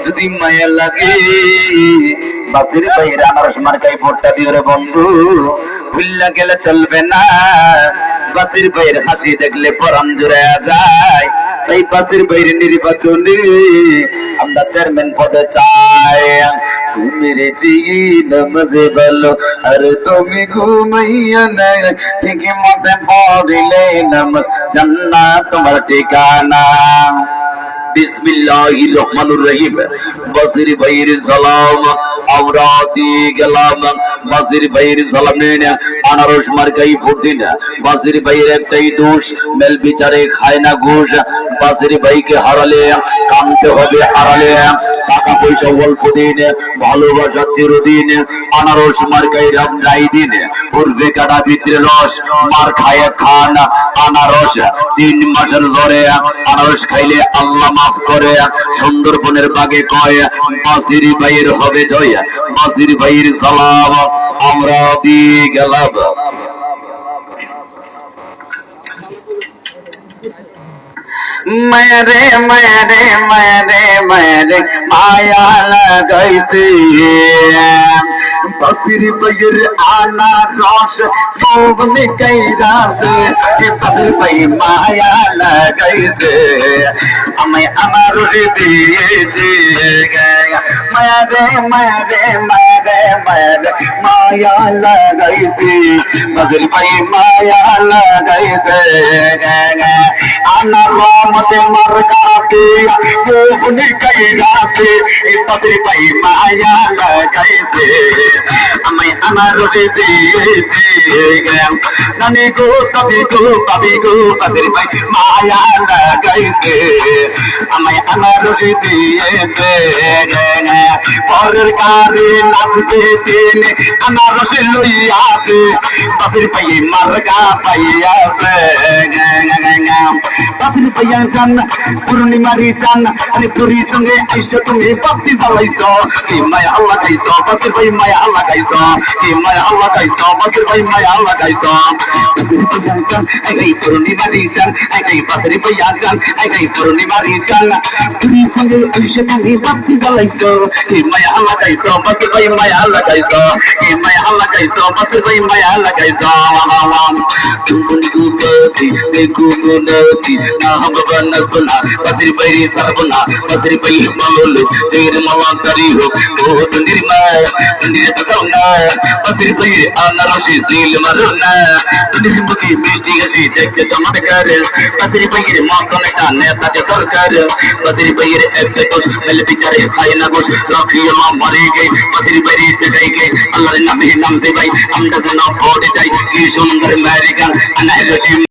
যদি মায়া লাগে বাসির বাইরে আনারস মার্কাই ভোটটা দিও রে বন্ধু, ভুল্লা গেলে চলবে না। বাসির বাইরে হাসি দেখলে পরাণ জুড়ে যায়, তাই বাসির বাইরে নির্বাচনে আমরা চেয়ারম্যান পদে চাই। তুমি রে জি নামাজে বলো আর তুমি ঘুমাইয়া নাই, ঠিক মতে পড়িলে নামাজ জান্নাত তোমার ঠিকানা। বিসমিল্লাহির রহমানির রহিম। বাসির ভাইয়ের সালাম আমরা দিয়ে গেলাম, বাসির ভাইয়ের সালাম নেন, আনারস মার্কাই ভোট দিন। বাসির ভাইয়ের একটাই দোষ, মেল বিচারে খায় না ঘুষ। বাসির ভাইকে হারালে কামতে হবে হারালে, টাকা পয়সা অল্প দিন, ভালোবাসা চিরদিন। আনারস মার্কাই রাই দিন, পূর্বে কাটা ভিতরে রস, মার খায় খান আনারস। 3 মাসের জ্বরে আনারস খাইলে আল্লাহ মাফ করে। সুন্দরবনের বাগে কয় বাসির ভাইয়ের হবে জয়। বাসির ভাইয়ের সালাম আমরা দিয়ে গেলাম। মেরে মেরে মেরে মেরে মায়া লাগাইছে, বাসির ভাইয়ের আনারস সবনে কাইরাছে, বাসির ভাই মায়া লাগাইছে, আমায় আনারস দিয়েছে। মেরে মেরে মেরে মেরে মায়া লাগাইছে, বাসির ভাই মায়া লাগাইছে। আনারস মার কাছে মোহনি কাইরাছে, বাসির ভাই মায়া লাগাইছে, আমায় আনারস দিয়েছে। নানি গো কবি গো কবি গো বাসির ভাই মায়া লাগাইছে, আমায় আনারস দিয়েছে। পরের কারে নাচতে দিন আনারস লইয়াছে, বাসির ভাই মার্কা পাইয়াছে। বাসির ভাইয়া চান পূর্ণিমারি চান, আরে পুরী সঙ্গে আইসা তুমি বাপ্তি জ্বালাইছ, কি মায়া আল্লাহ গাইছ, বাসির ভাই মায়া আল্লাহ গাইছ, কি মায়া আল্লাহ গাইছ, বাসির ভাই মায়া আল্লাহ গাইছ। বাসির ভাইয়া চান এই পূর্ণিমারি চান, এই বাসির ভাইয়া চান এই পূর্ণিমারি চান, পুরী সঙ্গে আইসা তুমি বাপ্তি জ্বালাইছ, কি মায়া আল্লাহ গাইছ, বাসির ভাই মায়া আল্লাহ গাইছ, কি মায়া আল্লাহ গাইছ, বাসির ভাই মায়া আল্লাহ গাইছ। তুমি গুগতি দেখু গুনতি না বাবা নবনা, বাসির ভাই সাবনা, বাসির ভাই মালুল তের মালা করি হো ও তন্দির মা তন্দির তসনা, বাসির ভাই আনারস দিল মারনা, তন্দির মুখে মিষ্টি হাসি দেখতে চমৎকার, বাসির ভাইয়ের মতন একটা নেতা যে দরকার। বাসির ভাইয়ের একটা দোষ মেল বিচারে খায় না ঘুষ, রাখিয়ে মা মরে গে বাসির ভাইয়ের দেখাই গে আল্লাহর নামে নামতে ভাই আমরা যেন পড়ে যাই। কি সুন্দর আমেরিকান আনারস